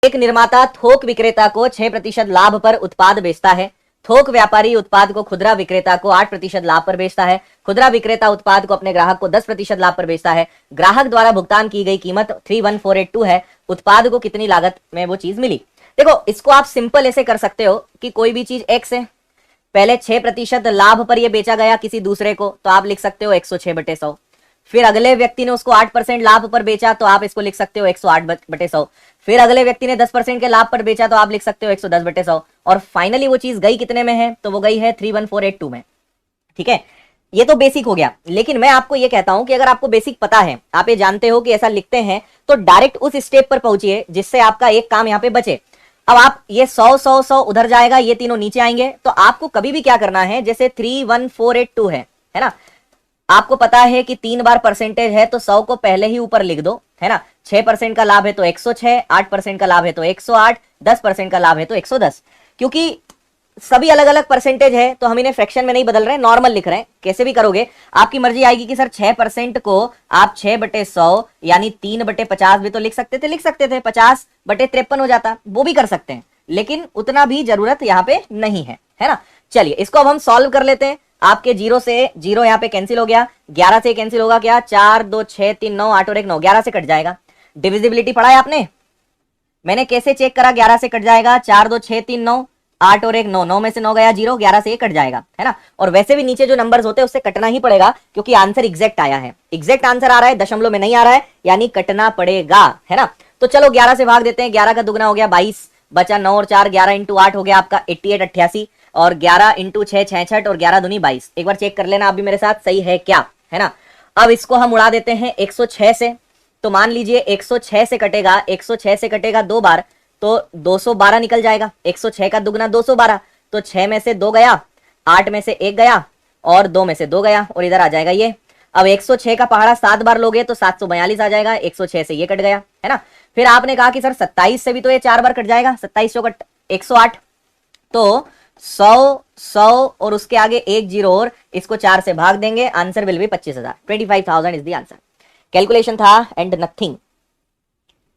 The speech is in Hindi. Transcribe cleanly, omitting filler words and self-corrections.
एक निर्माता थोक विक्रेता को 6% लाभ पर उत्पाद बेचता है। थोक व्यापारी उत्पाद को खुदरा विक्रेता को 8% लाभ पर बेचता है। खुदरा विक्रेता उत्पाद को अपने ग्राहक को 10% लाभ पर बेचता है। ग्राहक द्वारा भुगतान की गई कीमत 31482 है। उत्पाद को कितनी लागत में वो चीज मिली। देखो, इसको आप सिंपल ऐसे कर सकते हो कि कोई भी चीज एक्स है, पहले 6% लाभ पर ये बेचा गया किसी दूसरे को, तो आप लिख सकते हो 106/100। फिर अगले व्यक्ति ने उसको 8% लाभ पर बेचा, तो आप इसको लिख सकते हो 108/100। फिर अगले व्यक्ति ने 10% के लाभ पर बेचा, तो आप लिख सकते हो 110/100। और फाइनली वो चीज गई कितने में है, तो वो गई है 31482 में। ठीक है, ये तो बेसिक हो गया। लेकिन मैं आपको ये कहता हूं कि अगर आपको बेसिक पता है, आप ये जानते हो कि ऐसा लिखते हैं, तो डायरेक्ट उस स्टेप पर पहुंचिए जिससे आपका एक काम यहां पे बचे। अब आप ये 100 उधर जाएगा, ये तीनों नीचे आएंगे, तो आपको कभी भी क्या करना है, जैसे 31482 है ना, आपको पता है कि 3 बार परसेंटेज है, तो 100 को पहले ही ऊपर लिख दो, है ना। 6% का लाभ है तो 106, 8% का लाभ है तो 108, 10% का लाभ है तो 110। क्योंकि सभी अलग अलग परसेंटेज है, तो हम इन्हें फ्रैक्शन में नहीं बदल रहे हैं, नॉर्मल लिख रहे हैं। कैसे भी करोगे, आपकी मर्जी आएगी कि सर 6% को आप 6/100 यानी 3/50 भी तो लिख सकते थे 50/53 हो जाता, वो भी कर सकते हैं, लेकिन उतना भी जरूरत यहाँ पे नहीं है ना। चलिए, इसको अब हम सॉल्व कर लेते हैं। आपके 0 से 0 यहाँ पे कैंसिल हो गया, 11 से कैंसिल होगा क्या, 4 2 6 3 9 8 और 1 9, 11 से कट जाएगा। डिविजिबिलिटी पढ़ा है आपने, मैंने कैसे चेक करा, 11 से कट जाएगा, 4 2 6 3 9, 8 और 1 9, 9 में से 9 गया 0, 11 से ये कट जाएगा, है ना। और वैसे भी नीचे जो नंबर्स होते हैं उससे कटना ही पड़ेगा, क्योंकि आंसर एग्जैक्ट आया है। एग्जैक्ट आंसर आ रहा है, दशमलव में नहीं आ रहा है, यानी कटना पड़ेगा, है ना। तो चलो 11 से भाग देते हैं, 11 का दुगना हो गया 22, बचा 9 और 4, 11 इंटू 8 हो गया आपका 88 88, और 11 इंटू 6 66, और 11 दूनी 22। एक बार चेक कर लेना आप भी मेरे साथ, सही है क्या, है ना। अब इसको हम उड़ा देते हैं 106 से, तो मान लीजिए 106 से कटेगा, 106 से कटेगा 2 बार, तो 212 निकल जाएगा। 106 का दुगना 212, तो 6 में से 2 गया, 8 में से 1 गया, और 2 में से 2 गया, और इधर आ जाएगा ये। अब 106 का पहाड़ा 7 बार लोगे तो 742 आ जाएगा, 106 से ये कट गया, है ना। फिर आपने कहा कि सर 27 से भी तो ये 4 बार कट जाएगा, 27 चौकट 108, तो 100 और उसके आगे 1 0 और इसको 4 से भाग देंगे, answer will be 25,000, 25,000 is the answer. Calculation था एंड नथिंग।